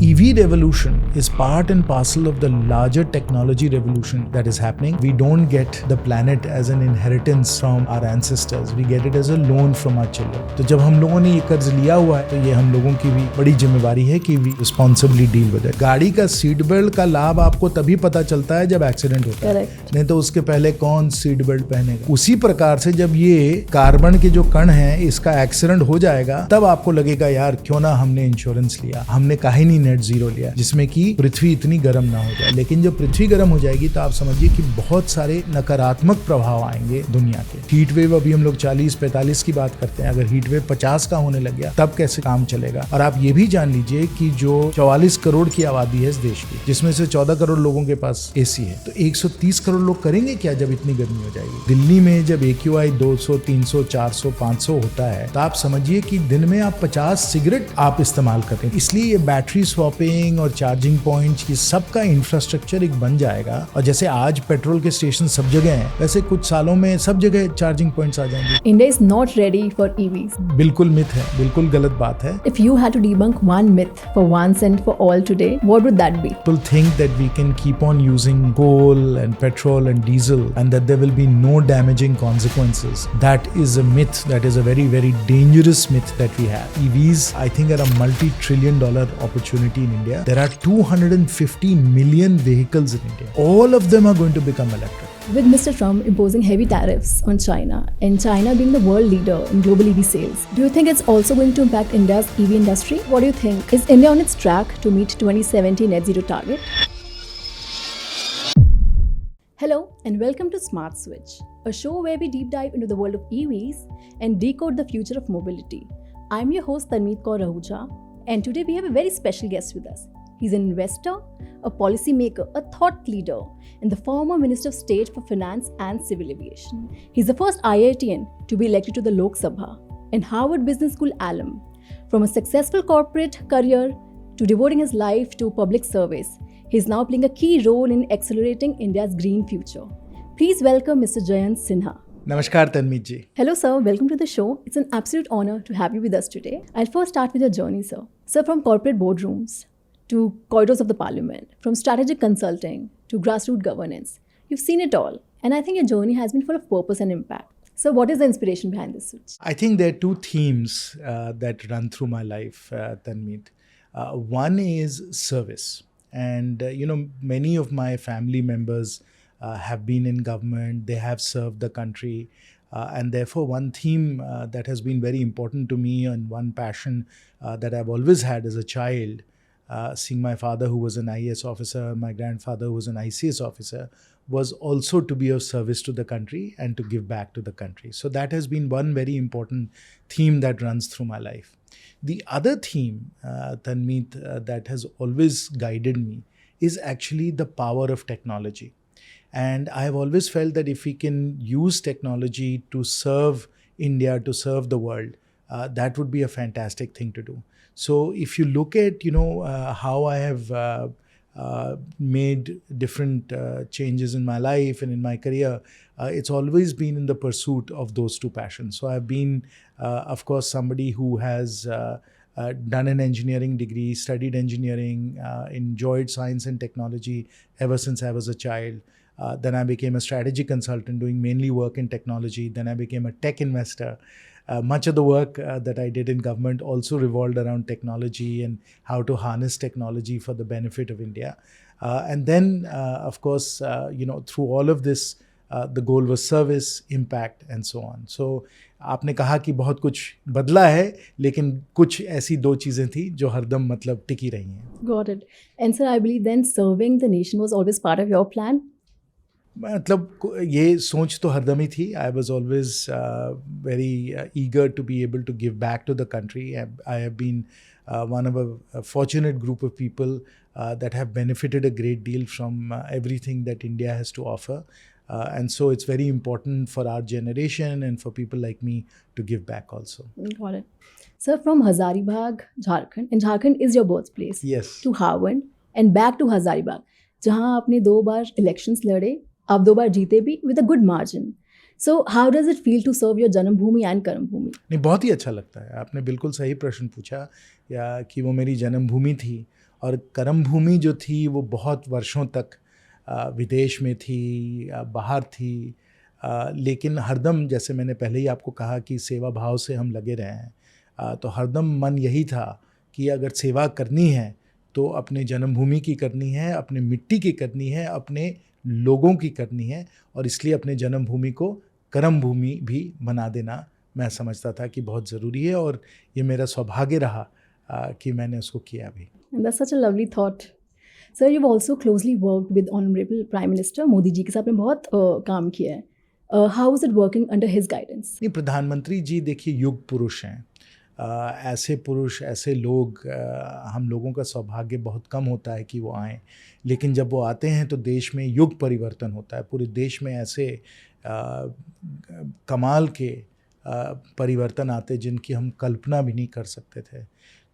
EV revolution is part and parcel of the larger technology revolution that is happening. We don't get the planet as an inheritance from our ancestors. We get it as a loan from our children. तो जब हम लोगों ने ये कर्ज लिया हुआ है तो ये हम लोगों की भी बड़ी जिम्मेवारी है कि we responsibly deal with it. गाड़ी का सीट बेल्ट का लाभ आपको तभी पता चलता है जब एक्सीडेंट होता है, नहीं तो उसके पहले कौन सीट बेल्ट पहनेगा. उसी प्रकार से जब ये कार्बन के जो कण हैं इसका एक्सीडेंट हो जाएगा तब आपको लगेगा यार क्यों ना हमने इंश्योरेंस लिया, हमने काहे नहीं नेट जीरो लिया जिसमें कि पृथ्वी इतनी गर्म ना हो जाए. लेकिन जब पृथ्वी गर्म हो जाएगी तो आप समझिए कि बहुत सारे नकारात्मक प्रभाव आएंगे दुनिया के. हीट वेव अभी हम लोग 40-45 की बात करते हैं, अगर हीट वेव 50 का होने लग गया तब कैसे काम चलेगा. और आप ये भी जान लीजिए कि जो 44 करोड़ की आबादी है इस देश की, जिसमें से 14 करोड़ लोगों के पास एसी है, तो 130 करोड़ लोग करेंगे क्या जब इतनी गर्मी हो जाएगी. दिल्ली में जब AQI 200, 300, 400, 500 होता है तो आप समझिए कि दिन में आप 50 सिगरेट आप इस्तेमाल करते हैं. इसलिए ये बैटरी स्वैपिंग और चार्जिंग पॉइंट्स ये सब का इंफ्रास्ट्रक्चर एक बन जाएगा. और जैसे आज पेट्रोल के स्टेशन सब जगह हैं, वैसे कुछ सालों में सब जगह चार्जिंग पॉइंट्स आ जाएंगे. India is not ready for EVs. बिल्कुल मिथ है, बिल्कुल गलत बात है. If you had to debunk one myth for once and for all today, what would that be? People think that we can keep on using coal and petrol and diesel and that there will be no damaging consequences. That is a myth. That is a very, very dangerous myth that we have. EVs, I think, are a multi-trillion-dollar opportunity in India. There are 250 million vehicles in India. All of them are going to become electric. With Mr. Trump imposing heavy tariffs on China and China being the world leader in global EV sales, do you think it's also going to impact India's EV industry? What do you think? Is India on its track to meet 2070 net zero target? Hello and welcome to Smart Switch, a show where we deep dive into the world of EVs and decode the future of mobility. I'm your host Tanmeet Kaur Ahuja, and today we have a very special guest with us. He's an investor, a policymaker, a thought leader, and the former Minister of State for Finance and Civil Aviation. He's the first IITian to be elected to the Lok Sabha and Harvard Business School alum. From a successful corporate career to devoting his life to public service, he's now playing a key role in accelerating India's green future. Please welcome Mr. Jayant Sinha. Namaskar Tanmeet ji. Hello sir, welcome to the show. It's an absolute honor to have you with us today. I'll first start with your journey, sir. Sir, from corporate boardrooms to corridors of the parliament, from strategic consulting to grassroots governance, you've seen it all. And I think your journey has been full of purpose and impact. So what is the inspiration behind this switch? I think there are two themes that run through my life, Tanmeet. One is service. And, many of my family members have been in government, they have served the country. And therefore, one theme that has been very important to me and one passion that I've always had as a child, seeing my father who was an IAS officer, my grandfather who was an ICS officer, was also to be of service to the country and to give back to the country. So that has been one very important theme that runs through my life. The other theme, Tanmeet, that has always guided me is actually the power of technology. And I have always felt that if we can use technology to serve India, to serve the world, that would be a fantastic thing to do. So if you look at, how I have made different changes in my life and in my career, it's always been in the pursuit of those two passions. So I've been, of course, somebody who has done an engineering degree, studied engineering, enjoyed science and technology ever since I was a child. Then I became a strategy consultant doing mainly work in technology. Then I became a tech investor. Much of the work that I did in government also revolved around technology and how to harness technology for the benefit of India. And then, of course, through all of this, the goal was service, impact, and so on. So, आपने कहा कि बहुत कुछ बदला है, लेकिन कुछ ऐसी दो चीज़ें थी जो हरदम मतलब टिकी रही हैं. Got it. And sir, I believe then serving the nation was always part of your plan. मतलब ये सोच तो हरदम ही थी. I was always very eager to be able to give back to the country. I have been one of a fortunate group of people that have benefited a great deal from everything that India has to offer. And so it's very important for our generation and for people like me to give back also. Got it. Sir, from Hazaribagh, Jharkhand, and Jharkhand is your birthplace, yes, to Harvard and back to Hazaribagh, जहाँ आपने 2 बार elections लड़े, आप 2 बार जीते भी with a good margin. So how does it feel to serve your Janmabhoomi and कर्मभूमि? नहीं, बहुत ही अच्छा लगता है. आपने बिल्कुल सही प्रश्न पूछा या कि वो मेरी जन्मभूमि थी और कर्म भूमि जो थी वो बहुत वर्षों तक विदेश में थी, बाहर थी, लेकिन हरदम, जैसे मैंने पहले ही आपको कहा कि सेवा भाव से हम लगे रहे हैं, तो हरदम मन यही था कि अगर सेवा करनी है तो अपने जन्मभूमि की करनी है, अपने मिट्टी की करनी है, अपने लोगों की करनी है, और इसलिए अपने जन्मभूमि को कर्म भूमि भी बना देना मैं समझता था कि बहुत ज़रूरी है, और ये मेरा सौभाग्य रहा कि मैंने उसको किया भी। And that's such a lovely thought. Sir, you've also closely worked with Honorable Prime Minister Modi ji के साथ आपने बहुत काम किया है. How is it working under his guidance? नहीं, प्रधानमंत्री जी देखिए युग पुरुष हैं। ऐसे पुरुष, ऐसे लोग, हम लोगों का सौभाग्य बहुत कम होता है कि वो आएँ, लेकिन जब वो आते हैं तो देश में युग परिवर्तन होता है। पूरे देश में ऐसे कमाल के परिवर्तन आते जिनकी हम कल्पना भी नहीं कर सकते थे।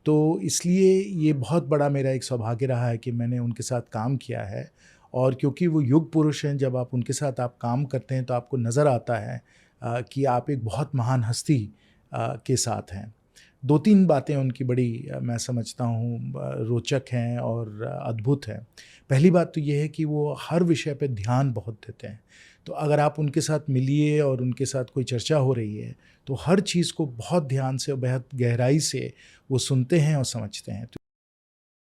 तो इसलिए ये बहुत बड़ा मेरा एक सौभाग्य रहा है कि मैंने उनके साथ काम किया है, और क्योंकि वो युग पुरुष हैं, जब आप उनके साथ आप काम करते हैं तो आपको नज़र आता है कि आप एक बहुत महान हस्ती के साथ हैं। 2-3 बातें उनकी बड़ी मैं समझता हूँ रोचक हैं और अद्भुत हैं। पहली बात तो ये है कि वो हर विषय पे ध्यान बहुत देते हैं। तो अगर आप उनके साथ मिलिए और उनके साथ कोई चर्चा हो रही है तो हर चीज़ को बहुत ध्यान से और बेहद गहराई से वो सुनते हैं और समझते हैं। तो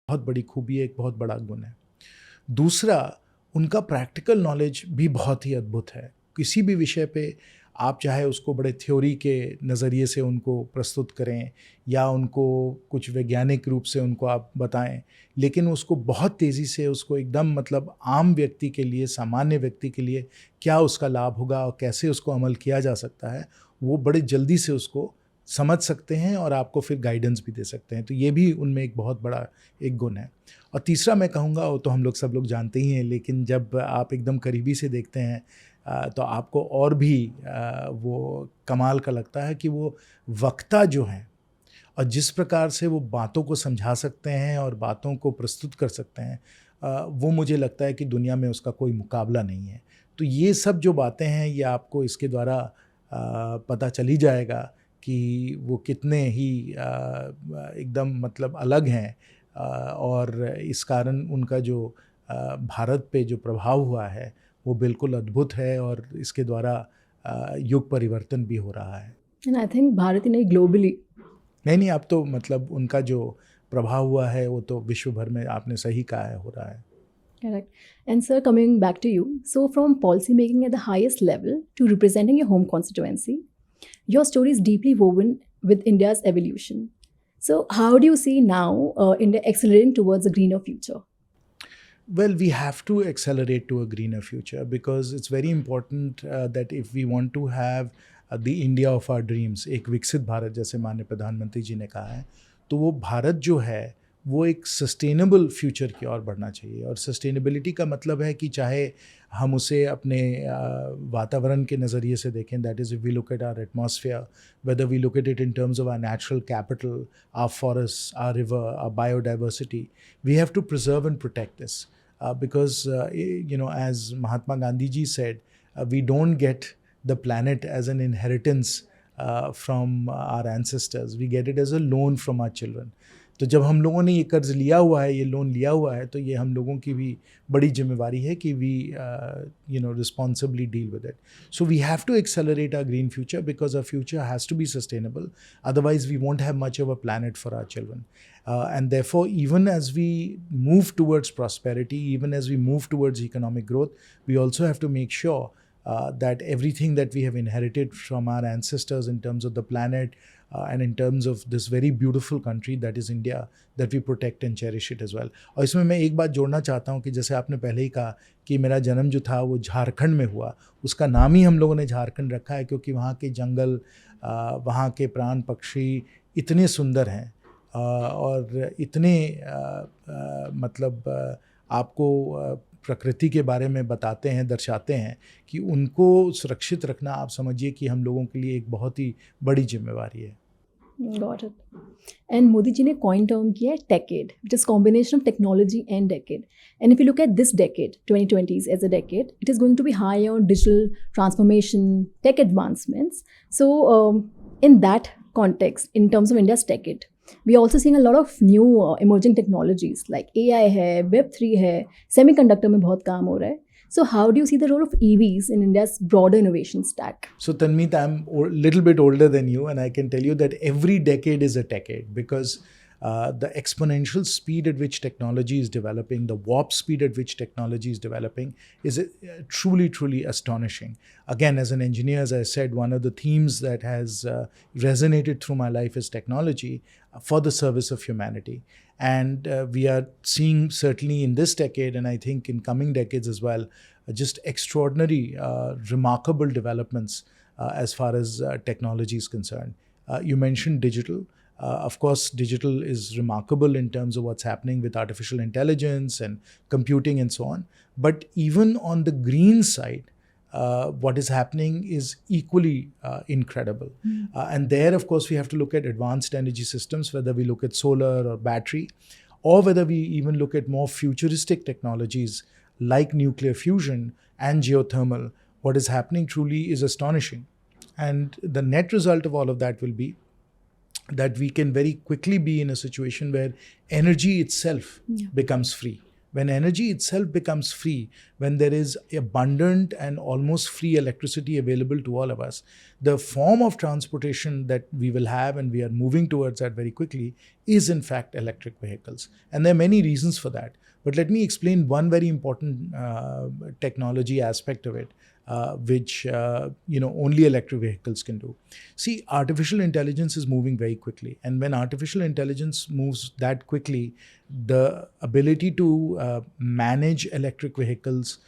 बहुत बड़ी खूबी है, एक बहुत बड़ा गुण है। दूसरा, उनका प्रैक्टिकल नॉलेज भी बहुत ही अद्भुत है। किसी भी विषय पे आप चाहे उसको बड़े थ्योरी के नज़रिए से उनको प्रस्तुत करें या उनको कुछ वैज्ञानिक रूप से उनको आप बताएं, लेकिन उसको बहुत तेज़ी से उसको एकदम मतलब आम व्यक्ति के लिए, सामान्य व्यक्ति के लिए क्या उसका लाभ होगा और कैसे उसको अमल किया जा सकता है, वो बड़े जल्दी से उसको समझ सकते हैं और आपको फिर गाइडेंस भी दे सकते हैं। तो ये भी उनमें एक बहुत बड़ा एक गुण है। और तीसरा मैं कहूँगा, वो तो हम लोग सब लोग जानते ही हैं, लेकिन जब आप एकदम करीबी से देखते हैं तो आपको और भी वो कमाल का लगता है कि वो वक्ता जो हैं और जिस प्रकार से वो बातों को समझा सकते हैं और बातों को प्रस्तुत कर सकते हैं, वो मुझे लगता है कि दुनिया में उसका कोई मुकाबला नहीं है। तो ये सब जो बातें हैं ये आपको इसके द्वारा पता चली जाएगा कि वो कितने ही एकदम मतलब अलग हैं, और इस कारण उनका जो भारत पे जो प्रभाव हुआ है वो बिल्कुल अद्भुत है, और इसके द्वारा युग परिवर्तन भी हो रहा है। And I think भारत नहीं ग्लोबली नहीं, अब तो मतलब उनका जो प्रभाव हुआ है वो तो विश्व भर में, आपने सही कहा है, हो रहा है। Correct. And sir, coming back to you, so from policy making at the highest level to representing your home constituency, your story is deeply woven with India's evolution. So how do you see now India accelerating towards a greener future? Well, we have to accelerate to a greener future because it's very important that if we want to have the India of our dreams, एक विकसित भारत जैसे माननीय प्रधानमंत्री जी ने कहा है, तो वो भारत जो है वो एक सस्टेनेबल फ्यूचर की ओर बढ़ना चाहिए। और सस्टेनेबिलिटी का मतलब है कि चाहे हम उसे अपने वातावरण के नज़रिए से देखें, that is if we look at our atmosphere, whether we look at it in terms of our natural capital, our forest, our river, our biodiversity, we have to preserve and protect this because as Mahatma Gandhi ji said, we don't get the planet as an inheritance from our ancestors, we get it as a loan from our children. तो जब हम लोगों ने ये कर्ज लिया हुआ है, ये लोन लिया हुआ है, तो ये हम लोगों की भी बड़ी जिम्मेवारी है कि we responsibly deal with it. So we have to accelerate our green future because our future has to be sustainable. Otherwise, we won't have much of a planet for our children. And therefore, even as we move towards prosperity, even as we move towards economic growth, we also have to make sure that everything that we have inherited from our ancestors in terms of the planet and in terms of this very beautiful country that is India, that we protect and cherish it as well. और इसमें मैं एक बात जोड़ना चाहता हूँ कि जैसे आपने पहले ही कहा कि मेरा जन्म जो था वो झारखंड में हुआ, उसका नाम ही हम लोगों ने झारखंड रखा है क्योंकि वहाँ के जंगल, वहाँ के प्राण पक्षी इतने सुंदर हैं और इतने मतलब आपको प्रकृति के बारे में बताते हैं, दर्शाते हैं कि उनको सुरक्षित रखना आप समझिए कि हम लोगों के लिए एक बहुत ही बड़ी जिम्मेवारी है। Got it. And Modi ji ने coin term किया है decade, which is combination of technology and decade. And if you look at this decade, 2020s as a decade, it is going to be high on digital transformation, tech advancements. So in that context, in terms of India's decade, We are also seeing a lot of new emerging technologies like AI है, Web3 है, semiconductor में बहुत काम हो रहा है. So how do you see the role of EVs in India's broader innovation stack? So Tanmeet, I'm a little bit older than you, and I can tell you that every decade is a decade because the exponential speed at which technology is developing, the warp speed at which technology is developing is truly, truly astonishing. Again, as an engineer, as I said, one of the themes that has resonated through my life is technology for the service of humanity. And we are seeing certainly in this decade, and I think in coming decades as well, just extraordinary, remarkable developments as far as technology is concerned. You mentioned digital. Of course, digital is remarkable in terms of what's happening with artificial intelligence and computing and so on. But even on the green side, what is happening is equally incredible. And there, of course, we have to look at advanced energy systems, whether we look at solar or battery, or whether we even look at more futuristic technologies like nuclear fusion and geothermal. What is happening truly is astonishing. And the net result of all of that will be that we can very quickly be in a situation where energy itself becomes free. When energy itself becomes free, when there is abundant and almost free electricity available to all of us, the form of transportation that we will have, and we are moving towards that very quickly, is in fact electric vehicles. And there are many reasons for that. But let me explain one very important technology aspect of it, which only electric vehicles can do. See, artificial intelligence is moving very quickly, and when artificial intelligence moves that quickly, the ability to manage electric vehicles,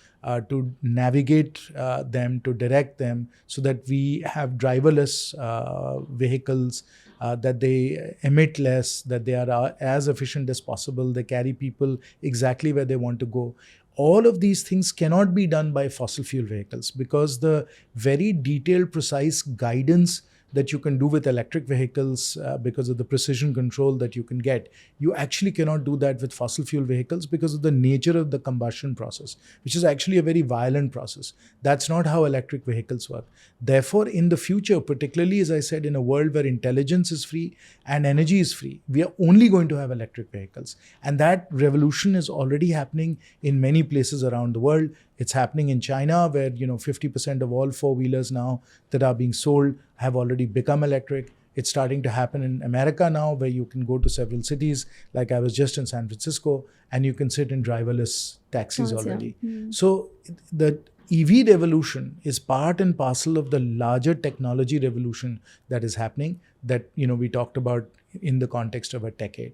to navigate them, to direct them, so that we have driverless vehicles, that they emit less, that they are as efficient as possible, they carry people exactly where they want to go. All of these things cannot be done by fossil fuel vehicles because the very detailed, precise guidance that you can do with electric vehicles, because of the precision control that you can get, you actually cannot do that with fossil fuel vehicles because of the nature of the combustion process, which is actually a very violent process. That's not how electric vehicles work. Therefore, in the future, particularly as I said, in a world where intelligence is free and energy is free, we are only going to have electric vehicles. And that revolution is already happening in many places around the world. It's happening in China, where 50% of all four-wheelers now that are being sold have already become electric. It's starting to happen in America now, where you can go to several cities, like I was just in San Francisco, and you can sit in driverless taxis already. So the EV revolution is part and parcel of the larger technology revolution that is happening, that we talked about in the context of a decade.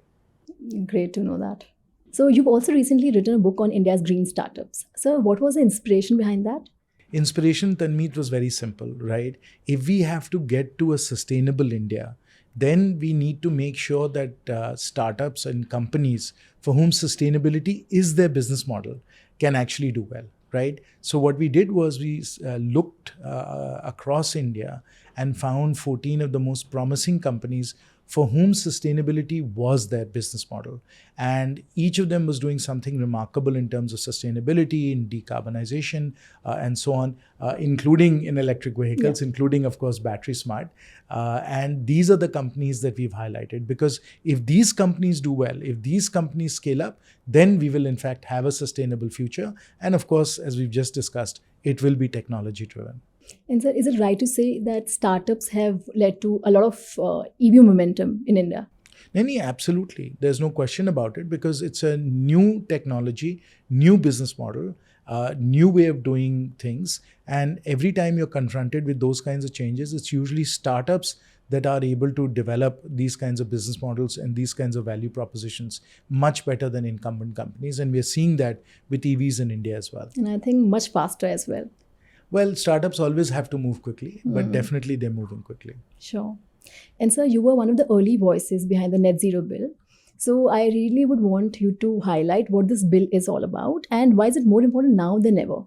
Great to know that. So you've also recently written a book on India's green startups. So what was the inspiration behind that? Inspiration, Tanmeet, was very simple, right? If we have to get to a sustainable India, then we need to make sure that startups and companies for whom sustainability is their business model can actually do well, right? So what we did was we looked across India and found 14 of the most promising companies for whom sustainability was their business model. And each of them was doing something remarkable in terms of sustainability, in decarbonization, and so on, including in electric vehicles, including, of course, Battery Smart. And these are the companies that we've highlighted, because if these companies do well, if these companies scale up, then we will, in fact, have a sustainable future. And of course, as we've just discussed, it will be technology driven. And sir, is it right to say that startups have led to a lot of EV momentum in India? No, absolutely. There's no question about it, because it's a new technology, new business model, new way of doing things. And every time you're confronted with those kinds of changes, it's usually startups that are able to develop these kinds of business models and these kinds of value propositions much better than incumbent companies. And we're seeing that with EVs in India as well. And I think much faster as well. Well, startups always have to move quickly, but definitely they're moving quickly. Sure. And sir, you were one of the early voices behind the Net Zero Bill. So I really would want you to highlight what this bill is all about and why is it more important now than ever?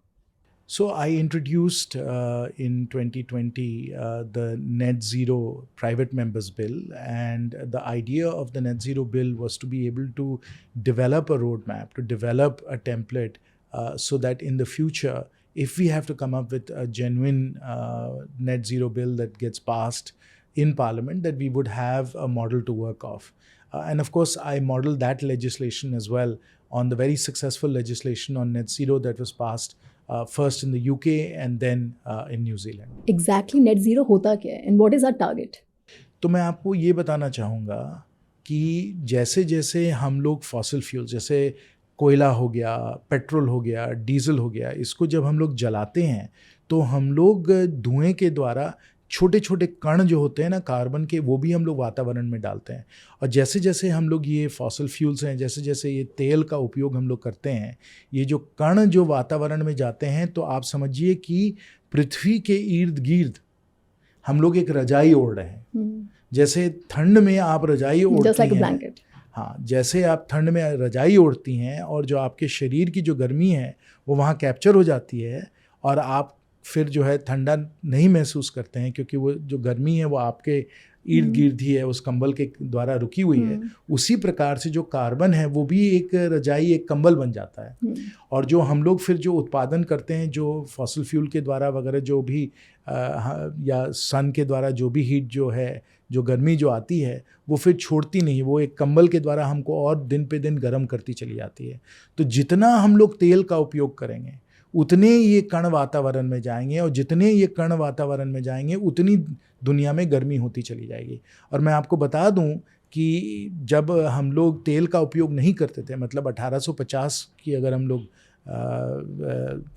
So I introduced in 2020 the Net Zero Private Members Bill, and the idea of the Net Zero Bill was to be able to develop a roadmap, to develop a template so that in the future, if we have to come up with a genuine net zero bill that gets passed, in Parliament that we would have a model to work off. And of course, I modeled that legislation as well on the very successful legislation on net zero that was passed first in the UK and then in New Zealand. Exactly net zero होता क्या है and what is our target? तो मैं आपको ये बताना चाहूँगा कि जैसे जैसे हम लोग फॉसिल फ्यूल जैसे कोयला हो गया, पेट्रोल हो गया, डीजल हो गया, इसको जब हम लोग जलाते हैं तो हम लोग धुएं के द्वारा छोटे छोटे कण जो होते हैं ना कार्बन के, वो भी हम लोग वातावरण में डालते हैं। और जैसे जैसे हम लोग ये फॉसिल फ्यूल्स हैं, जैसे जैसे ये तेल का उपयोग हम लोग करते हैं, ये जो कण जो वातावरण में जाते हैं, तो आप समझिए कि पृथ्वी के इर्द गिर्द हम लोग एक रजाई ओढ़ रहे हैं। जैसे ठंड में आप रजाई ओढ़ती हैं, हाँ, जैसे आप ठंड में रजाई ओढ़ती हैं और जो आपके शरीर की जो गर्मी है वो वहाँ कैप्चर हो जाती है और आप फिर जो है ठंडा नहीं महसूस करते हैं, क्योंकि वो जो गर्मी है वो आपके इर्द गिर्द ही है, उस कंबल के द्वारा रुकी हुई है। उसी प्रकार से जो कार्बन है वो भी एक रजाई, एक कंबल बन जाता है। और जो हम लोग फिर जो उत्पादन करते हैं, जो फॉसिल फ्यूल के द्वारा वगैरह जो भी या सन के द्वारा जो भी हीट जो है, जो गर्मी जो आती है, वो फिर छोड़ती नहीं, वो एक कंबल के द्वारा हमको और दिन पे दिन गर्म करती चली जाती है। तो जितना हम लोग तेल का उपयोग करेंगे उतने ये कण वातावरण में जाएंगे, और जितने ये कण वातावरण में जाएंगे उतनी दुनिया में गर्मी होती चली जाएगी। और मैं आपको बता दूं कि जब हम लोग तेल का उपयोग नहीं करते थे, मतलब 1850 की अगर हम लोग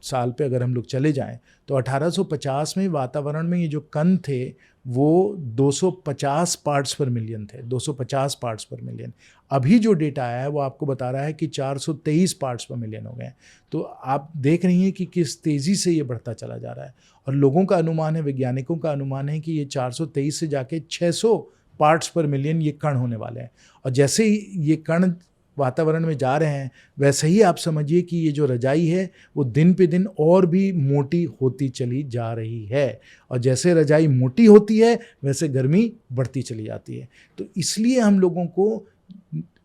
साल पे अगर हम लोग चले जाएं, तो 1850 में वातावरण में ये जो कण थे वो 250 पार्ट्स पर मिलियन थे, 250 पार्ट्स पर मिलियन। अभी जो डेटा आया है वो आपको बता रहा है कि 423 पार्ट्स पर मिलियन हो गए। तो आप देख रही हैं कि किस तेज़ी से ये बढ़ता चला जा रहा है। और लोगों का अनुमान है, वैज्ञानिकों का अनुमान है कि ये 423 से जाके 600 पार्ट्स पर मिलियन ये कण होने वाले हैं। और जैसे ही ये कण वातावरण में जा रहे हैं, वैसे ही आप समझिए कि ये जो रजाई है वो दिन पे दिन और भी मोटी होती चली जा रही है। और जैसे रजाई मोटी होती है वैसे गर्मी बढ़ती चली जाती है। तो इसलिए हम लोगों को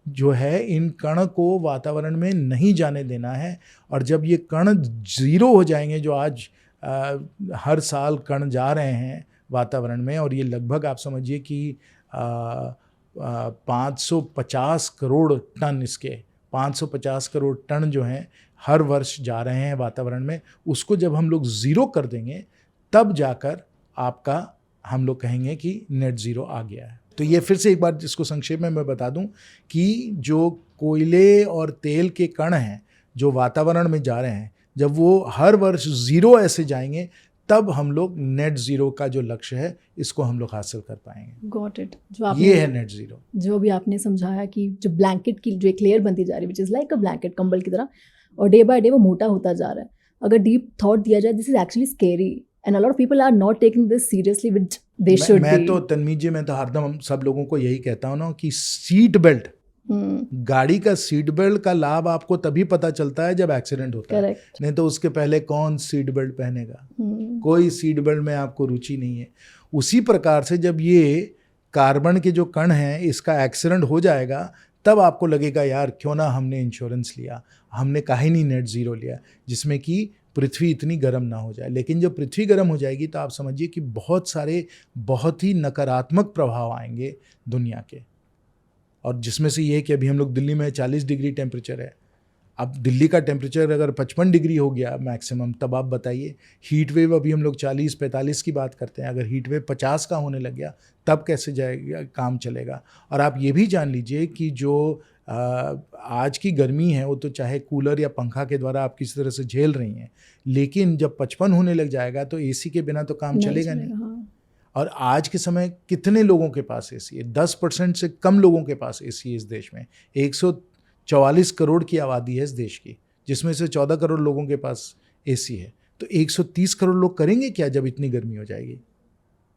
जो है इन कण को वातावरण में नहीं जाने देना है। और जब ये कण ज़ीरो हो जाएंगे, जो आज हर साल कण जा रहे हैं वातावरण में, और ये लगभग आप समझिए कि 550 करोड़ टन, इसके 550 करोड़ टन जो हैं हर वर्ष जा रहे हैं वातावरण में, उसको जब हम लोग ज़ीरो कर देंगे तब जाकर आपका हम लोग कहेंगे कि नेट ज़ीरो आ गया है। तो ये फिर से एक बार जिसको संक्षेप में मैं बता दूं कि जो कोयले और तेल के कण हैं जो वातावरण में जा रहे हैं, जब वो हर वर्ष ज़ीरो ऐसे जाएंगे तब हम लोग नेट ज़ीरो का जो लक्ष्य है इसको हम लोग हासिल कर पाएंगे। Got it. जो आपने ये है नेट ज़ीरो। जो भी आपने समझाया कि जो ब्लैंकेट की जो एक लेयर बनती जा रही है, which is like a blanket, कंबल की तरह, और डे बाय डे वो मोटा होता जा रहा है। अगर डीप थॉट दिया जाए, this is actually scary and a lot of people are not taking this seriously which they should be. मैं तो तन्मीज जी, मैं तो हरदम सब लोगों को यही कहता हूँ ना कि सीट बेल्ट, गाड़ी का सीट बेल्ट का लाभ आपको तभी पता चलता है जब एक्सीडेंट होता है। नहीं तो उसके पहले कौन सीट बेल्ट पहनेगा? कोई सीट बेल्ट में आपको रुचि नहीं है। उसी प्रकार से जब ये कार्बन के जो कण हैं इसका एक्सीडेंट हो जाएगा तब आपको लगेगा यार क्यों ना हमने इंश्योरेंस लिया, हमने काहे नहीं नेट ज़ीरो लिया, जिसमें कि पृथ्वी इतनी गर्म ना हो जाए। लेकिन जब पृथ्वी गर्म हो जाएगी तो आप समझिए कि बहुत सारे बहुत ही नकारात्मक प्रभाव आएंगे दुनिया के। और जिसमें से ये है कि अभी हम लोग दिल्ली में 40 डिग्री टेम्परेचर है। अब दिल्ली का टेम्परेचर अगर 55 डिग्री हो गया मैक्सिमम, तब आप बताइए हीट वेव, अभी हम लोग 40-45 की बात करते हैं, अगर हीट वेव 50 का होने लग गया तब कैसे जाएगा, काम चलेगा। और आप ये भी जान लीजिए कि जो आज की गर्मी है वो तो चाहे कूलर या पंखा के द्वारा आप किसी तरह से झेल रही हैं, लेकिन जब 55 होने लग जाएगा तो एसी के बिना तो काम चलेगा नहीं। हाँ। और आज के समय कितने लोगों के पास एसी है? 10% से कम लोगों के पास एसी है इस देश में। 144 करोड़ की आबादी है इस देश की, जिसमें से 14 करोड़ लोगों के पास एसी है। तो 130 करोड़ लोग करेंगे क्या जब इतनी गर्मी हो जाएगी?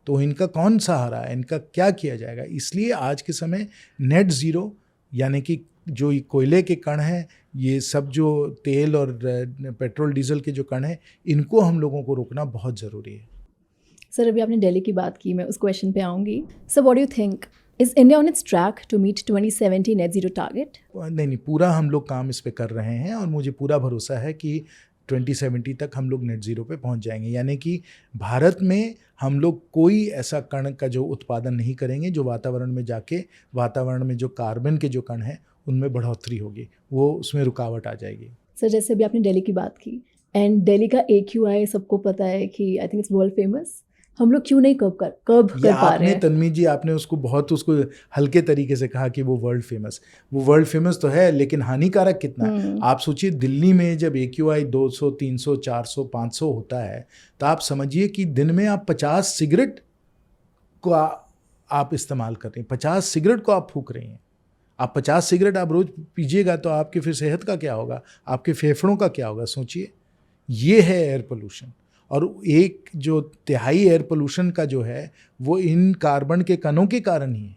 तो इनका कौन सहारा है, इनका क्या किया जाएगा? इसलिए आज के समय नेट ज़ीरो, यानी कि जो कोयले के कण हैं, ये सब जो तेल और पेट्रोल डीजल के जो कण हैं, इनको हम लोगों को रोकना बहुत ज़रूरी है। सर, अभी आपने दिल्ली की बात की, मैं उस क्वेश्चन पे आऊँगी। Sir, what do you think, is India on its track to meet 2070 net zero target? नहीं, पूरा हम लोग काम इस पे कर रहे हैं और मुझे पूरा भरोसा है कि 2070 तक हम लोग नेट ज़ीरो पे पहुंच जाएंगे। यानी कि भारत में हम लोग कोई ऐसा कण का जो उत्पादन नहीं करेंगे जो वातावरण में जाके वातावरण में जो कार्बन के जो कण हैं उनमें बढ़ोतरी होगी, वो उसमें रुकावट आ जाएगी। सर जैसे अभी आपने दिल्ली की बात की, एंड दिल्ली का AQI सबको पता है कि I think it's world famous, हम लोग क्यों नहीं कब कर ये पा रहे आपने हैं? तन्वी जी आपने उसको हल्के तरीके से कहा कि वो वर्ल्ड फेमस तो है, लेकिन हानिकारक कितना है। आप सोचिए दिल्ली में जब AQI 200 300 400 500 होता है तो आप समझिए कि दिन में आप 50 सिगरेट को आप इस्तेमाल कर रहे हैं, 50 सिगरेट को आप फूंक रहे हैं। आप 50 सिगरेट आप रोज पीजिएगा तो आपके फिर सेहत का क्या होगा, आपके फेफड़ों का क्या होगा, सोचिए। ये है एयर पोल्यूशन। और एक जो तिहाई एयर पोल्यूशन का जो है वो इन कार्बन के कणों के कारण ही है।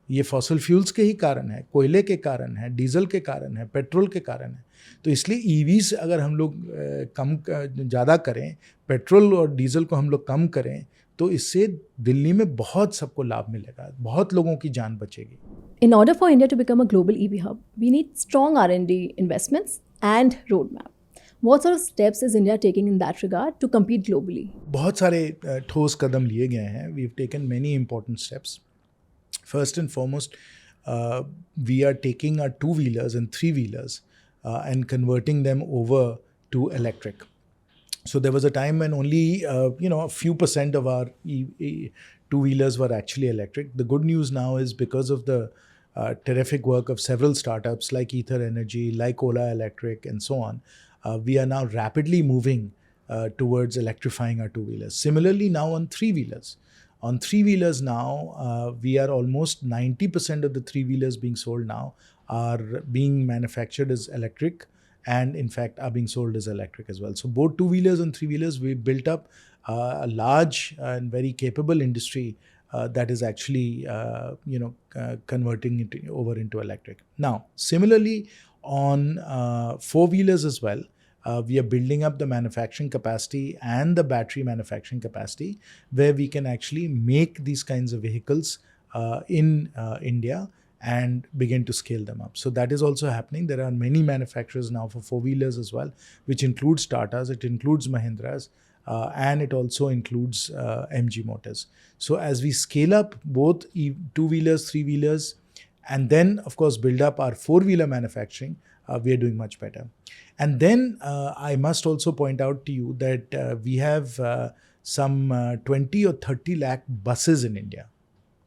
ये फॉसिल फ्यूल्स के ही कारण है, कोयले के कारण है, डीजल के कारण है, पेट्रोल के कारण है। तो इसलिए ईवीज अगर हम लोग ज़्यादा करें, पेट्रोल और डीजल को हम लोग कम करें, तो इससे दिल्ली में बहुत सबको लाभ मिलेगा, बहुत लोगों की जान बचेगी। In order for India to become a global EV hub, we need strong R&D investments and roadmap. What sort of steps is India taking in that regard to compete globally? बहुत सारे ठोस कदम लिए गए हैं। We have taken many important steps. First and foremost, we are taking our two-wheelers and three-wheelers and converting them over to electric. So there was a time when only a few percent of our two-wheelers were actually electric. The good news now is because of the terrific work of several startups like Ether Energy, like Ola Electric, and so on, we are now rapidly moving towards electrifying our two-wheelers. Similarly, now on three-wheelers. On three-wheelers now, we are almost 90% of the three-wheelers being sold now are being manufactured as electric, and in fact are being sold as electric as well. So both two-wheelers and three-wheelers, we built up a large and very capable industry that is actually converting it over into electric. Now, similarly on four-wheelers as well, we are building up the manufacturing capacity and the battery manufacturing capacity where we can actually make these kinds of vehicles in India and begin to scale them up. So that is also happening. There are many manufacturers now for four-wheelers as well, which includes Tatas, it includes Mahindras, and it also includes MG Motors. So as we scale up both two-wheelers, three-wheelers, and then of course build up our four-wheeler manufacturing, we are doing much better. And then I must also point out to you that we have some 20 or 30 lakh buses in India.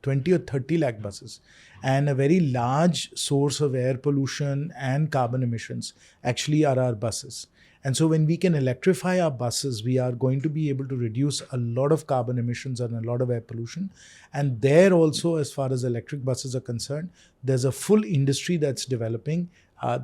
20 or 30 lakh buses. And a very large source of air pollution and carbon emissions actually are our buses. And so when we can electrify our buses, we are going to be able to reduce a lot of carbon emissions and a lot of air pollution. And there also, as far as electric buses are concerned, there's a full industry that's developing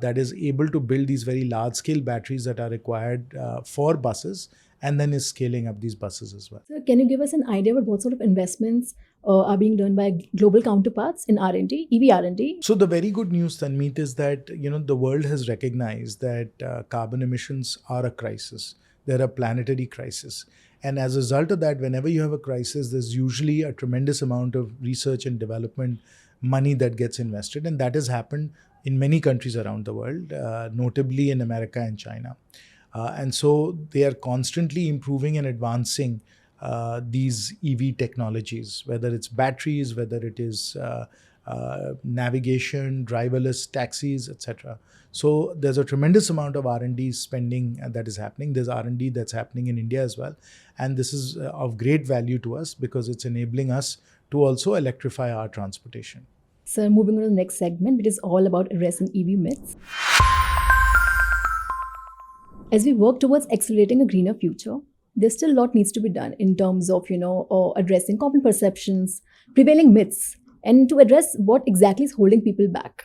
that is able to build these very large-scale batteries that are required for buses, and then is scaling up these buses as well. So can you give us an idea about what sort of investments are being done by global counterparts in R&D, EV R&D? So the very good news, Tanmeet, is that the world has recognized that carbon emissions are a crisis. They're a planetary crisis. And as a result of that, whenever you have a crisis, there's usually a tremendous amount of research and development money that gets invested. And that has happened in many countries around the world, notably in America and China. And so they are constantly improving and advancing these EV technologies, whether it's batteries, whether it is navigation, driverless taxis, etc. So there's a tremendous amount of R&D spending that is happening. There's R&D that's happening in India as well. And this is of great value to us because it's enabling us to also electrify our transportation. So moving on to the next segment, which is all about addressing EV myths. As we work towards accelerating a greener future, there's still a lot needs to be done in terms of, addressing common perceptions, prevailing myths, and to address what exactly is holding people back.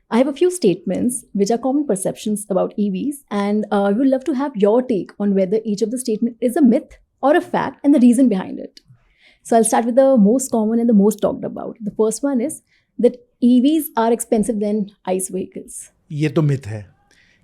I have a few statements which are common perceptions about EVs, and we would love to have your take on whether each of the statement is a myth or a fact and the reason behind it. So I'll start with the most common and the most talked about. The first one is that EVs are expensive than ICE vehicles. ये तो myth है,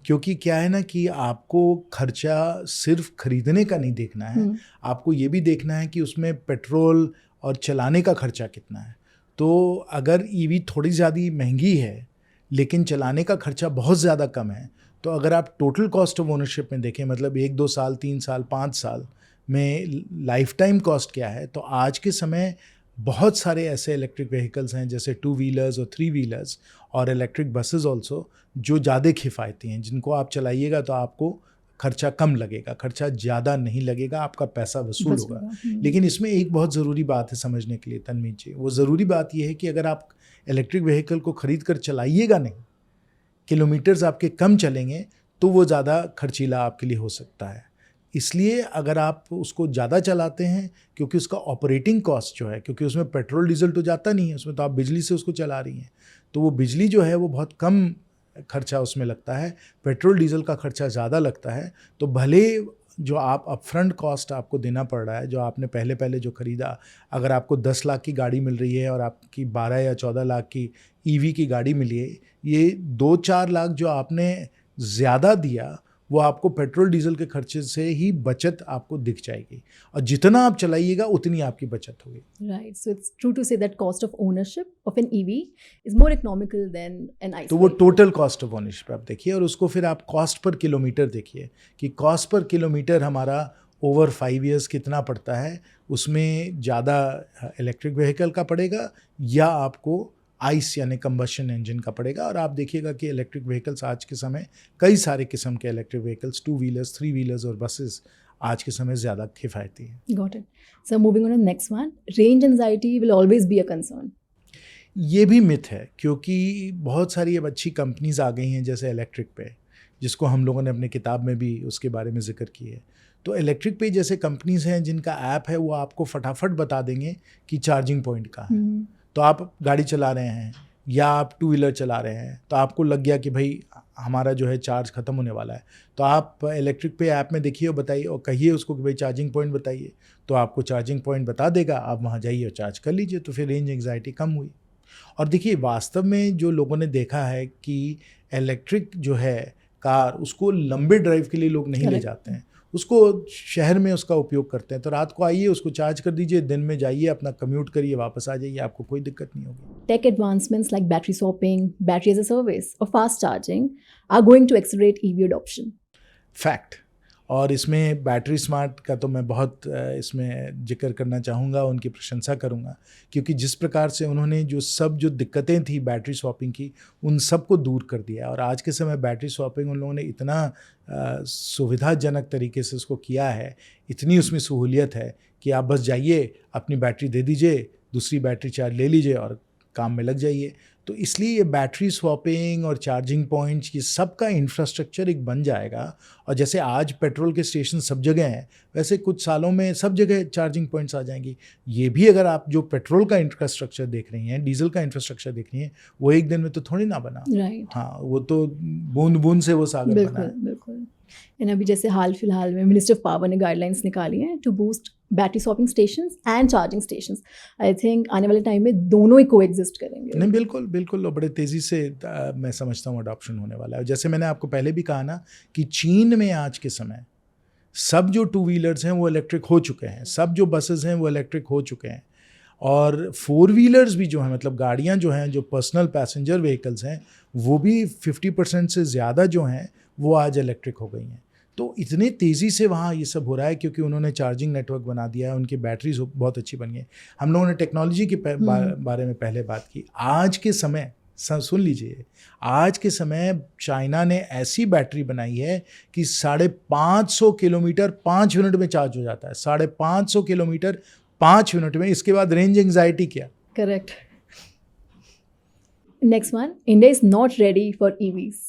क्योंकि क्या है ना कि आपको खर्चा सिर्फ खरीदने का नहीं देखना है, आपको ये भी देखना है कि उसमें पेट्रोल और चलाने का खर्चा कितना है. तो अगर ईवी थोड़ी ज़्यादा महंगी है लेकिन चलाने का खर्चा बहुत ज़्यादा कम है, तो अगर आप टोटल कॉस्ट ऑफ ओनरशिप में देखें, मतलब 1-2 साल, 3 साल, 5 साल में लाइफ टाइम कॉस्ट क्या है, तो आज के समय बहुत सारे ऐसे इलेक्ट्रिक व्हीकल्स हैं जैसे 2 व्हीलर्स और 3 व्हीलर्स और इलेक्ट्रिक बसेस ऑल्सो, जो ज़्यादा किफ़ायती हैं, जिनको आप चलाइएगा तो आपको खर्चा कम लगेगा, खर्चा ज़्यादा नहीं लगेगा, आपका पैसा वसूल होगा। लेकिन इसमें एक बहुत ज़रूरी बात है समझने के लिए तन्मीत जी, वो ज़रूरी बात ये है कि अगर आप इलेक्ट्रिक व्हीकल को ख़रीद कर चलाइएगा नहीं, किलोमीटर्स आपके कम चलेंगे, तो वो ज़्यादा खर्चीला आपके लिए हो सकता है। इसलिए अगर आप उसको ज़्यादा चलाते हैं, क्योंकि उसका ऑपरेटिंग कॉस्ट जो है, क्योंकि उसमें पेट्रोल डीजल तो जाता नहीं है, उसमें तो आप बिजली से उसको चला रही हैं, तो वो बिजली जो है वो बहुत कम खर्चा उसमें लगता है, पेट्रोल डीजल का खर्चा ज़्यादा लगता है। तो भले जो आप अपफ्रंट कॉस्ट आपको देना पड़ रहा है, जो आपने पहले पहले जो ख़रीदा, अगर आपको 10 लाख की गाड़ी मिल रही है और आपकी 12 या 14 लाख की ईवी की गाड़ी मिली है, ये 2-4 लाख जो आपने ज़्यादा दिया, वो आपको पेट्रोल डीजल के खर्चे से ही बचत आपको दिख जाएगी, और जितना आप चलाइएगा उतनी आपकी बचत होगी। Right. So it's true to say that cost of ownership of an EV is more economical than an ICE. तो वो टोटल कॉस्ट ऑफ ओनरशिप आप देखिए, और उसको फिर आप कॉस्ट पर किलोमीटर देखिए कि कॉस्ट पर किलोमीटर हमारा ओवर 5 ईयर्स कितना पड़ता है, उसमें ज़्यादा इलेक्ट्रिक व्हीकल का पड़ेगा या आपको आइस यानी कंबशन इंजन का पड़ेगा। और आप देखिएगा कि इलेक्ट्रिक व्हीकल्स आज के समय कई सारे किस्म के इलेक्ट्रिक व्हीकल्स, 2 व्हीलर्स, 3 व्हीलर्स और बसेस आज के समय ज़्यादा किफ़ायती हैं। Got it. So moving on to the next one, range anxiety will always be a concern. ये भी मिथ है, क्योंकि बहुत सारी अब अच्छी कंपनीज आ गई हैं जैसे इलेक्ट्रिक पे, जिसको हम लोगों ने अपने किताब में भी उसके बारे में जिक्र किया है। तो इलेक्ट्रिक पे जैसे कंपनीज हैं जिनका ऐप है, वो आपको फटाफट बता देंगे कि चार्जिंग पॉइंट कहाँ है। तो आप गाड़ी चला रहे हैं या आप 2 व्हीलर चला रहे हैं, तो आपको लग गया कि भाई हमारा जो है चार्ज ख़त्म होने वाला है, तो आप इलेक्ट्रिक पे ऐप में देखिए और बताइए और कहिए उसको कि भाई चार्जिंग पॉइंट बताइए, तो आपको चार्जिंग पॉइंट बता देगा, आप वहाँ जाइए और चार्ज कर लीजिए। तो फिर रेंज एंग्जाइटी कम हुई। और देखिए वास्तव में जो लोगों ने देखा है कि इलेक्ट्रिक जो है कार, उसको लंबे ड्राइव के लिए लोग नहीं ले जाते हैं, उसको शहर में उसका उपयोग करते हैं। तो रात को आइए, उसको चार्ज कर दीजिए, दिन में जाइए, अपना कम्यूट करिए, वापस आ जाइए, आपको कोई दिक्कत नहीं होगी। Tech advancements like battery swapping, battery as a service, or fast charging are going to accelerate EV adoption. Fact. और इसमें बैटरी स्मार्ट का तो मैं बहुत इसमें जिक्र करना चाहूँगा, उनकी प्रशंसा करूँगा, क्योंकि जिस प्रकार से उन्होंने जो दिक्कतें थी बैटरी स्वैपिंग की, उन सब को दूर कर दिया। और आज के समय बैटरी स्वैपिंग उन लोगों ने इतना सुविधाजनक तरीके से उसको किया है, इतनी उसमें सहूलियत है कि आप बस जाइए, अपनी बैटरी दे दीजिए, दूसरी बैटरी चार्ज ले लीजिए और काम में लग जाइए। तो इसलिए ये बैटरी स्वैपिंग और चार्जिंग पॉइंट्स, ये सब का इंफ्रास्ट्रक्चर एक बन जाएगा। और जैसे आज पेट्रोल के स्टेशन सब जगह हैं, वैसे कुछ सालों में सब जगह चार्जिंग पॉइंट्स आ जाएंगी। ये भी अगर आप जो पेट्रोल का इंफ्रास्ट्रक्चर देख रही हैं, डीजल का इंफ्रास्ट्रक्चर देख रही हैं, वो एक दिन में तो थोड़ी ना बना। राइट। हाँ, वो तो बूंद बूंद से वो सागर बना है। बिल्कुल। एंड अभी जैसे हाल फिलहाल में मिनिस्टर ऑफ पावर ने गाइडलाइंस निकाली हैं to boost battery swapping stations and charging stations. I think आने वाले टाइम में दोनों ही कोएग्जिस्ट करेंगे। नहीं, बिल्कुल बिल्कुल, और बड़े तेज़ी से मैं समझता हूँ अडॉप्शन होने वाला है। जैसे मैंने आपको पहले भी कहा ना कि चीन में आज के समय सब जो 2 व्हीलर्स हैं वो इलेक्ट्रिक हो चुके हैं, सब जो बसेस हैं वो इलेक्ट्रिक हो चुके हैं, और 4 व्हीलर्स भी जो हैं, मतलब गाड़ियाँ जो हैं, जो पर्सनल पैसेंजर व्हीकल्स हैं, वो भी 50% से ज़्यादा जो हैं वो आज इलेक्ट्रिक हो गई हैं। तो इतने तेज़ी से वहाँ ये सब हो रहा है क्योंकि उन्होंने चार्जिंग नेटवर्क बना दिया है, उनकी बैटरीज बहुत अच्छी बन गई। हम लोगों ने टेक्नोलॉजी के बारे में पहले बात की। आज के समय सुन लीजिए, आज के समय चाइना ने ऐसी बैटरी बनाई है कि 550 किलोमीटर 5 मिनट में चार्ज हो जाता है। 550 किलोमीटर 5 मिनट में। इसके बाद रेंज एंग्जाइटी क्या? Correct. Next one, India is not ready for EVs.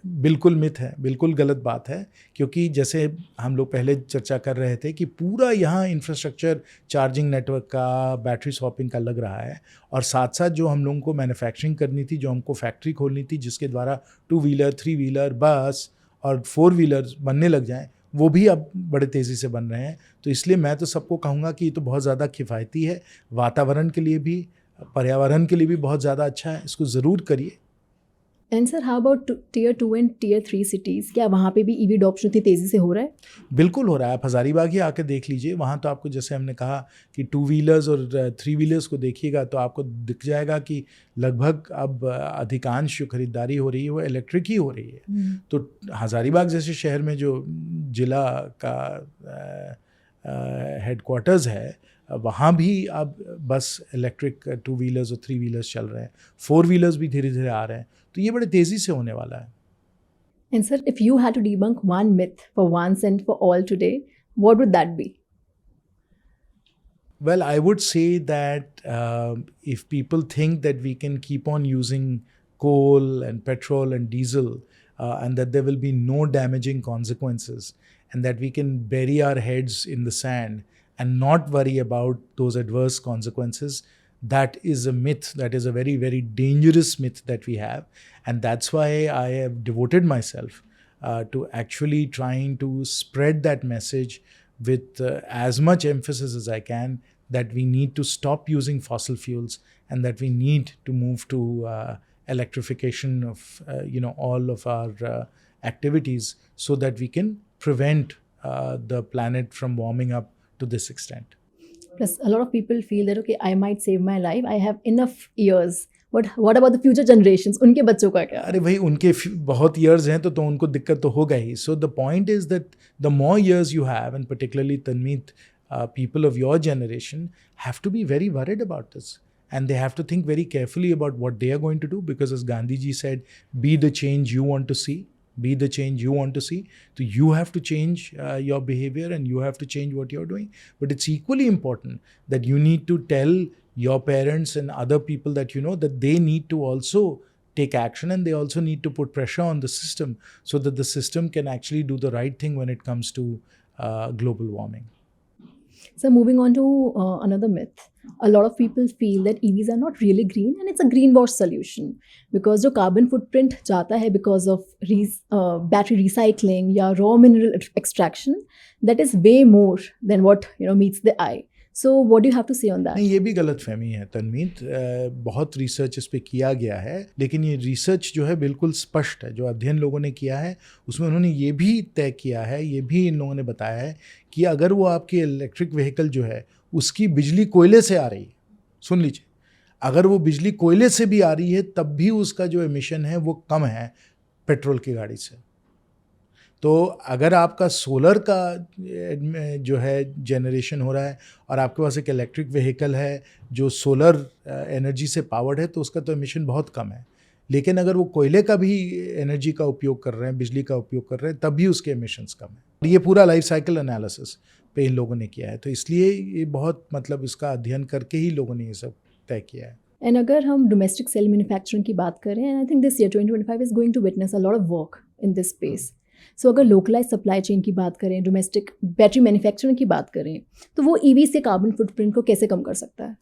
बिल्कुल मिथ है, बिल्कुल गलत बात है, क्योंकि जैसे हम लोग पहले चर्चा कर रहे थे कि पूरा यहाँ इंफ्रास्ट्रक्चर चार्जिंग नेटवर्क का, बैटरी स्वैपिंग का लग रहा है, और साथ साथ जो हम लोगों को मैन्युफैक्चरिंग करनी थी, जो हमको फैक्ट्री खोलनी थी जिसके द्वारा 2 व्हीलर, 3 व्हीलर, बस और 4 व्हीलर बनने लग जाएं, वो भी अब बड़े तेज़ी से बन रहे हैं। तो इसलिए मैं तो सबको कहूँगा कि ये तो बहुत ज़्यादा किफ़ायती है, वातावरण के लिए भी, पर्यावरण के लिए भी बहुत ज़्यादा अच्छा है, इसको ज़रूर करिए। And sir how about tier 2 and tier 3 cities, क्या वहाँ पे भी ईवी अडॉप्शन इतनी तेज़ी से हो रहा है? बिल्कुल हो रहा है। आप हज़ारीबाग ही आके देख लीजिए, वहाँ तो आपको जैसे हमने कहा कि टू व्हीलर्स और थ्री व्हीलर्स को देखिएगा तो आपको दिख जाएगा कि लगभग अब अधिकांश जो खरीदारी हो रही है वो इलेक्ट्रिक ही हो रही है। तो हज़ारीबाग जैसे शहर में जो जिला का हेडक्वार्टर्स है, वहाँ भी अब बस इलेक्ट्रिक टू व्हीलर्स और थ्री व्हीलर्स चल रहे हैं, फोर व्हीलर्स भी धीरे धीरे आ रहे हैं। तो ये बड़े तेज़ी से होने वाला है। And sir, if you had to debunk one myth for once and for all today, what would that be? Well, I would say that if people think that we can keep on using coal and petrol and diesel and that there will be no damaging consequences and that we can bury our heads in the sand and not worry about those adverse consequences, that is a myth. That is a very, very dangerous myth that we have. And that's why I have devoted myself to actually trying to spread that message with as much emphasis as I can, that we need to stop using fossil fuels and that we need to move to electrification of all of our activities so that we can prevent the planet from warming up to this extent. Plus, a lot of people feel that, okay, I might save my life. I have enough years. But what about the future generations? उनके बच्चों का क्या? अरे भाई, उनके बहुत years हैं तो उनको दिक्कत तो होगा ही. So the point is that the more years you have, and particularly Tanmeet, people of your generation have to be very worried about this. And they have to think very carefully about what they are going to do, because as Gandhi ji said, be the change you want to see. Be the change you want to see. So you have to change your behavior and you have to change what you're doing. But it's equally important that you need to tell your parents and other people that you know that they need to also take action, and they also need to put pressure on the system so that the system can actually do the right thing when it comes to global warming. So moving on to another myth, a lot of people feel that EVs are not really green and it's a greenwash solution because जो carbon footprint जाता है because of battery recycling या raw mineral extraction, that is way more than what meets the eye. So what do you have to say on that? नहीं, ये भी गलत फहमी है तनमीत. बहुत रिसर्च इस पे किया गया है, लेकिन ये रिसर्च जो है बिल्कुल स्पष्ट है. जो अध्ययन लोगों ने किया है उसमें उन्होंने ये भी तय किया है, ये भी इन लोगों ने बताया है कि अगर वो आपकी इलेक्ट्रिक व्हीकल जो है उसकी बिजली कोयले से आ रही है, सुन लीजिए, अगर वो बिजली कोयले से भी आ रही है तब भी उसका जो एमिशन है वो कम है पेट्रोल की गाड़ी से. तो अगर आपका सोलर का जो है जनरेशन हो रहा है और आपके पास एक इलेक्ट्रिक व्हीकल है जो सोलर एनर्जी से पावर्ड है, तो उसका तो एमिशन बहुत कम है. लेकिन अगर वो कोयले का भी एनर्जी का उपयोग कर रहे हैं, बिजली का उपयोग कर रहे हैं, तब भी उसके एमिशंस कम है. ये पूरा लाइफ साइकिल एनालिसिस पे इन लोगों ने किया है. तो इसलिए ये बहुत इसका अध्ययन करके ही लोगों ने ये सब तय किया है. एंड अगर हम डोमेस्टिक सेल मैन्युफैक्चरिंग की बात करें, and I think this year 2025 is going to witness a lot of work in this space. So अगर लोकलाइज सप्लाई चेन की बात करें, डोमेस्टिक बैटरी मैन्युफैक्चरिंग की बात करें, तो वो ईवी से कार्बन फुटप्रिंट को कैसे कम कर सकता है?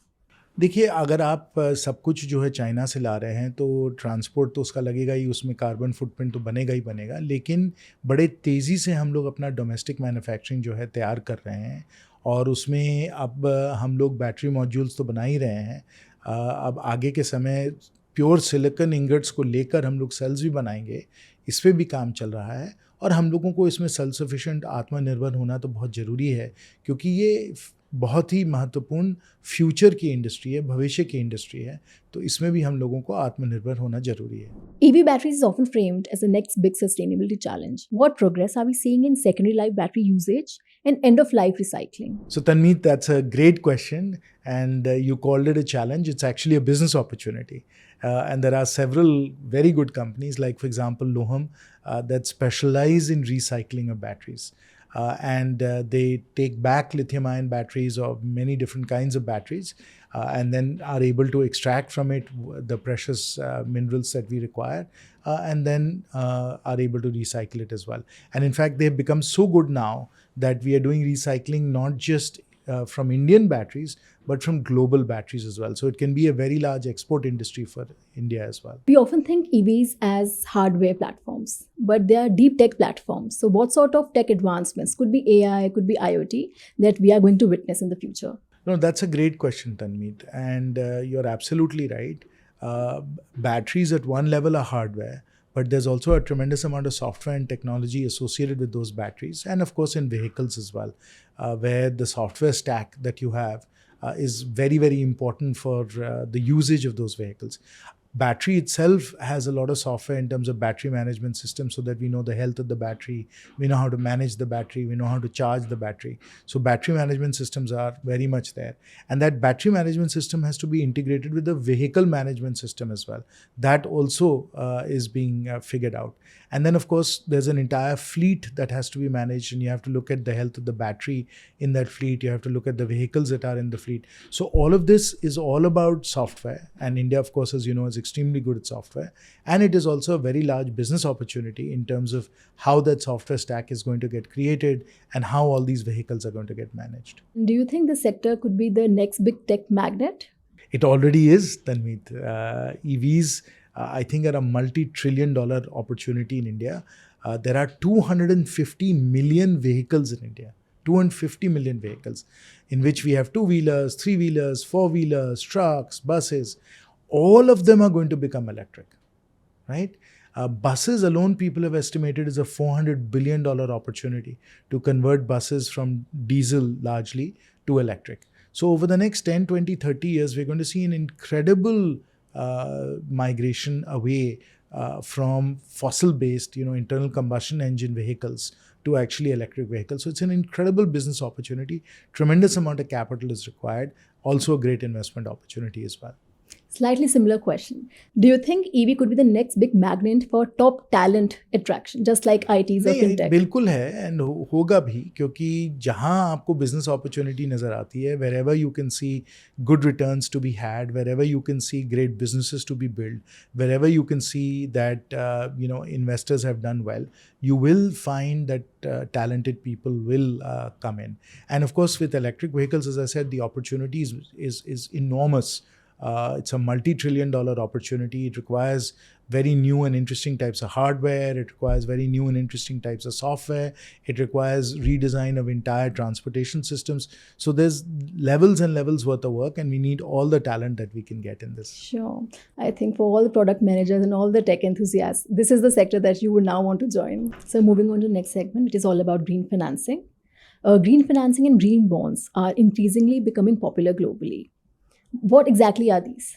देखिए, अगर आप सब कुछ जो है चाइना से ला रहे हैं तो ट्रांसपोर्ट तो उसका लगेगा ही, उसमें कार्बन फुटप्रिंट तो बनेगा ही बनेगा. लेकिन बड़े तेज़ी से हम लोग अपना डोमेस्टिक मैन्युफैक्चरिंग जो है तैयार कर रहे हैं और उसमें अब हम लोग बैटरी मॉड्यूल्स तो बना ही रहे हैं. अब आगे के समय प्योर सिलिकॉन इंगट्स को लेकर हम लोग सेल्स भी बनाएंगे, इस पर भी काम चल रहा है. और हम लोगों को इसमें सेल्फ सफिशिएंट आत्मनिर्भर होना तो बहुत ज़रूरी है, क्योंकि ये बहुत ही महत्वपूर्ण फ्यूचर की इंडस्ट्री है, भविष्य की इंडस्ट्री है. तो इसमें भी हम लोगों को आत्मनिर्भर होना जरूरी है. EV batteries is often framed as the next big sustainability challenge. What progress are we seeing in secondary life battery usage and end of life recycling? So Tanmeet, that's a great question, and you called it a challenge. It's actually a business opportunity. And there are several very good companies, like for example Loham, that specialize in recycling of batteries. And they take back lithium-ion batteries or many different kinds of batteries and then are able to extract from it the precious minerals that we require and then are able to recycle it as well. And in fact, they have become so good now that we are doing recycling not just from Indian batteries, but from global batteries as well. So it can be a very large export industry for India as well. We often think EVs as hardware platforms, but they are deep tech platforms. So what sort of tech advancements, could be AI, could be IoT, that we are going to witness in the future? No, that's a great question, Tanmeet. And you're absolutely right. batteries at one level are hardware, but there's also a tremendous amount of software and technology associated with those batteries, and of course in vehicles as well, where the software stack that you have is very, very important for the usage of those vehicles. Battery itself has a lot of software in terms of battery management system, so that we know the health of the battery, we know how to manage the battery, we know how to charge the battery. So battery management systems are very much there, and that battery management system has to be integrated with the vehicle management system as well. That also is being figured out. And then of course there's an entire fleet that has to be managed, and you have to look at the health of the battery in that fleet, you have to look at the vehicles that are in the fleet. So all of this is all about software, and India, of course, as you know, is extremely good at software, and it is also a very large business opportunity in terms of how that software stack is going to get created and how all these vehicles are going to get managed. Do you think the sector could be the next big tech magnet? It already is, Tanmeet. EVs, I think, are a multi-trillion-dollar opportunity in India. There are 250 million vehicles in India. 250 million vehicles, in which we have two-wheelers, three-wheelers, four-wheelers, trucks, buses. All of them are going to become electric, right? Buses alone, people have estimated, is a $400 billion opportunity to convert buses from diesel largely to electric. So over the next 10, 20, 30 years, we're going to see an incredible migration away from fossil-based, internal combustion engine vehicles to actually electric vehicles. So it's an incredible business opportunity. Tremendous amount of capital is required. Also a great investment opportunity as well. Slightly similar question. Do you think EV could be the next big magnet for top talent attraction, just like ITs or नहीं, fintech? बिल्कुल है, and होगा भी, क्योंकि जहां आपको business opportunity नजर आती है, wherever you can see good returns to be had, wherever you can see great businesses to be built, wherever you can see that investors have done well, you will find that talented people will come in. And of course, with electric vehicles, as I said, the opportunity is enormous. It's a multi-trillion-dollar opportunity. It requires very new and interesting types of hardware. It requires very new and interesting types of software. It requires redesign of entire transportation systems. So there's levels and levels worth of work, and we need all the talent that we can get in this. Sure. I think for all the product managers and all the tech enthusiasts, this is the sector that you would now want to join. So moving on to the next segment, it is all about green financing. Green financing and green bonds are increasingly becoming popular globally. What exactly are these?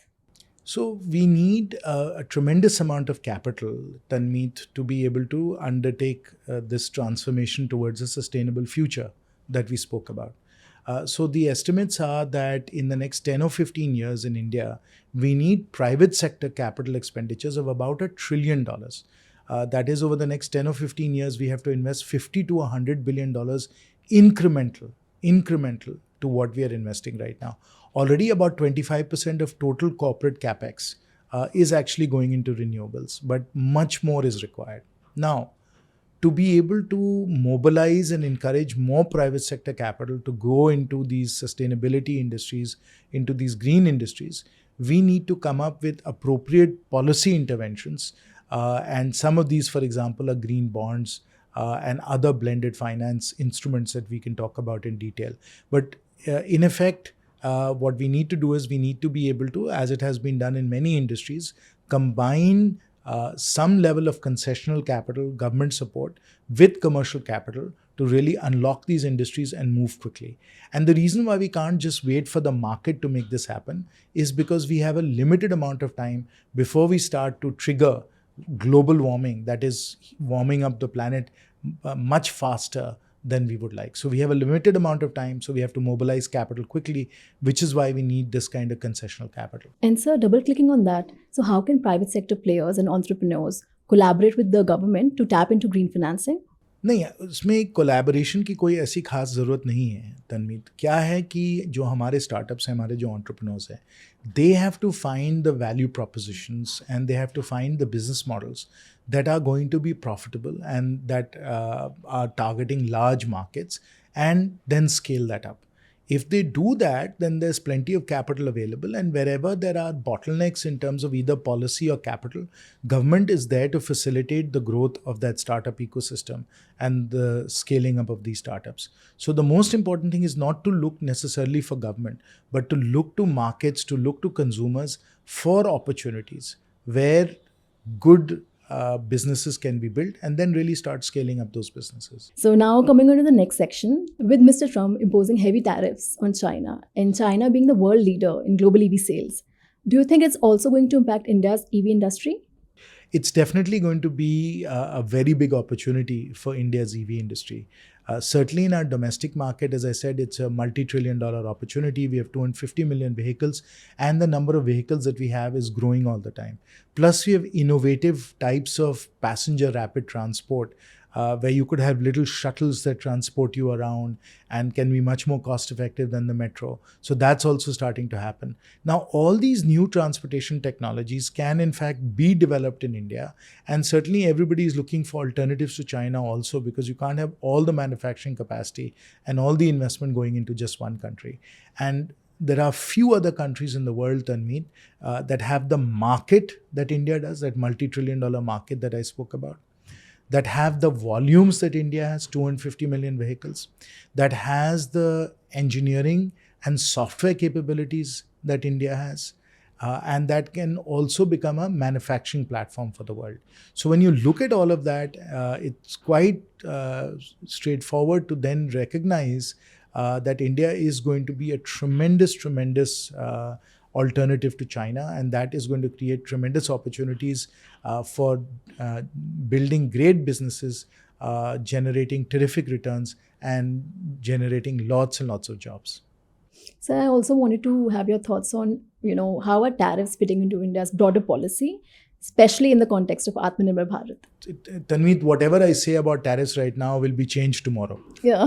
So we need a tremendous amount of capital, Tanmeet, to be able to undertake this transformation towards a sustainable future that we spoke about. So the estimates are that in the next 10 or 15 years in India, we need private sector capital expenditures of about $1 trillion. That is, over the next 10 or 15 years, we have to invest $50 to $100 billion incremental to what we are investing right now. Already about 25% of total corporate capex is actually going into renewables, but much more is required. Now, to be able to mobilize and encourage more private sector capital to go into these sustainability industries, into these green industries, we need to come up with appropriate policy interventions. And some of these, for example, are green bonds and other blended finance instruments that we can talk about in detail. But in effect, what we need to do is we need to be able to, as it has been done in many industries, combine some level of concessional capital, government support with commercial capital to really unlock these industries and move quickly. And the reason why we can't just wait for the market to make this happen is because we have a limited amount of time before we start to trigger global warming that is warming up the planet much faster than we would like. So we have a limited amount of time, so we have to mobilize capital quickly, which is why we need this kind of concessional capital. And sir, double clicking on that, so how can private sector players and entrepreneurs collaborate with the government to tap into green financing? नहीं, उसमें collaboration की कोई ऐसी खास ज़रूरत नहीं है तनमीत. क्या है कि जो हमारे स्टार्टअप्स हैं, हमारे जो एंटरप्रेन्योर्स हैं, they have to find the value propositions and they have to find the business models that are going to be profitable and that are targeting large markets, and then scale that up. If they do that, then there's plenty of capital available. And wherever there are bottlenecks in terms of either policy or capital, government is there to facilitate the growth of that startup ecosystem and the scaling up of these startups. So the most important thing is not to look necessarily for government, but to look to markets, to look to consumers for opportunities where good businesses can be built, and then really start scaling up those businesses. So now coming on to the next section, with Mr. Trump imposing heavy tariffs on China and China being the world leader in global EV sales, do you think it's also going to impact India's EV industry? It's definitely going to be a very big opportunity for India's EV industry. Certainly in our domestic market, as I said, it's a multi-trillion-dollar opportunity. We have 250 million vehicles, and the number of vehicles that we have is growing all the time. Plus, we have innovative types of passenger rapid transport, where you could have little shuttles that transport you around and can be much more cost effective than the metro. So that's also starting to happen. Now, all these new transportation technologies can in fact be developed in India, and certainly everybody is looking for alternatives to China also, because you can't have all the manufacturing capacity and all the investment going into just one country. And there are few other countries in the world, Tanmeet, that have the market that India does, that multi-trillion-dollar market that I spoke about, that have the volumes that India has, 250 million vehicles, that has the engineering and software capabilities that India has, and that can also become a manufacturing platform for the world. So when you look at all of that, it's quite straightforward to then recognize that India is going to be a tremendous alternative to China, and that is going to create tremendous opportunities for building great businesses, generating terrific returns, and generating lots and lots of jobs. So I also wanted to have your thoughts on, how are tariffs fitting into India's broader policy, especially in the context of Atmanirbhar Bharat? Tanmeet, whatever I say about tariffs right now will be changed tomorrow. Yeah.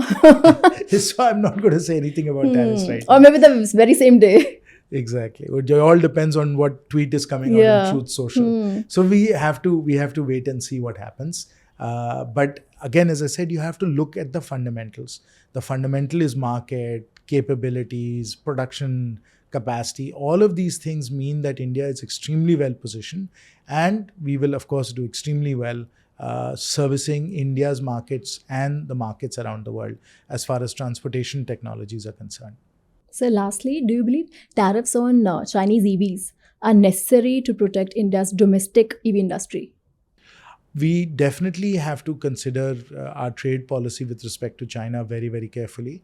So I'm not going to say anything about tariffs right now. Or maybe the very same day. Exactly. It all depends on what tweet is coming out in Truth Social. So we have to wait and see what happens. But again, as I said, you have to look at the fundamentals. The fundamental is market, capabilities, production capacity. All of these things mean that India is extremely well positioned, and we will of course do extremely well servicing India's markets and the markets around the world as far as transportation technologies are concerned. So lastly, do you believe tariffs on Chinese EVs are necessary to protect India's domestic EV industry? We definitely have to consider our trade policy with respect to China very, very carefully.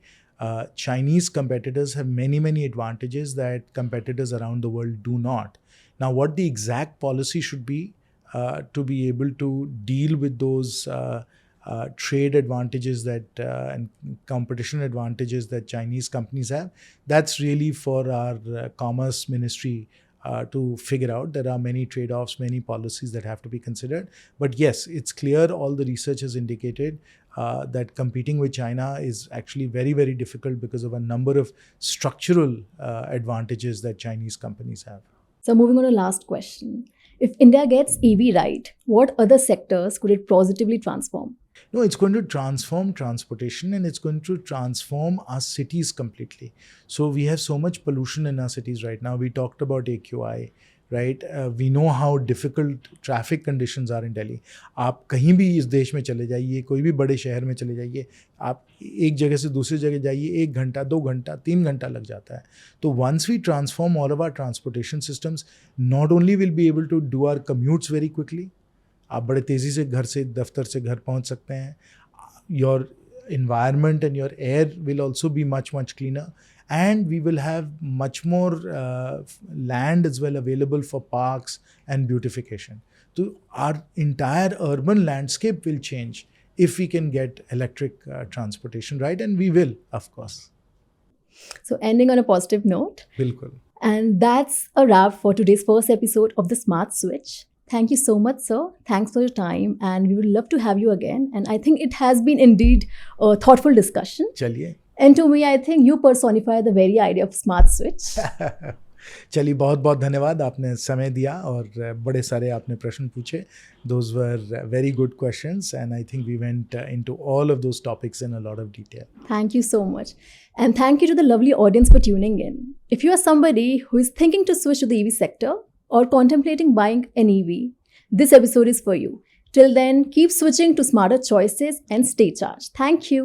Chinese competitors have many advantages that competitors around the world do not. Now, what the exact policy should be to be able to deal with those trade advantages that and competition advantages that Chinese companies have, that's really for our Commerce Ministry to figure out. There are many trade-offs, many policies that have to be considered. But yes, it's clear, all the research has indicated that competing with China is actually very difficult because of a number of structural advantages that Chinese companies have. So moving on to last question. If India gets EV right, what other sectors could it positively transform? No, it's going to transform transportation, and it's going to transform our cities completely. So we have so much pollution in our cities right now. We talked about AQI, right? We know how difficult traffic conditions are in Delhi. आप कहीं भी इस देश में चले जाइए, कोई भी बड़े शहर में चले जाइए, आप एक जगह से दूसरी जगह जाइए, 1 घंटा, 2 घंटा, 3 घंटा लग जाता है. तो once we transform all of our transportation systems, not only will be able to do our commutes very quickly, आप बड़े तेज़ी से घर से दफ्तर से घर पहुंच सकते हैं. Your environment and your air will also be much cleaner, and we will have much more land as well available for parks and beautification. So our entire urban landscape will change if we can get electric transportation right, and we will, of course. So ending on a positive note. Bilkul. And that's a wrap for today's first episode of The Smart Switch. Thank you so much, sir. Thanks for your time, and we would love to have you again. And I think it has been indeed a thoughtful discussion. Chaliye. And to me, I think you personify the very idea of Smart Switch. चलिए, बहुत बहुत धन्यवाद, आपने समय दिया और बड़े सारे आपने प्रश्न पूछे. Those were very good questions and I think we went into all of those topics in a lot of detail. Thank you so much. And thank you to the lovely audience for tuning in. If you are somebody who is thinking to switch to the EV sector or contemplating buying an EV, this episode is for you. Till then, keep switching to smarter choices and stay charged. Thank you.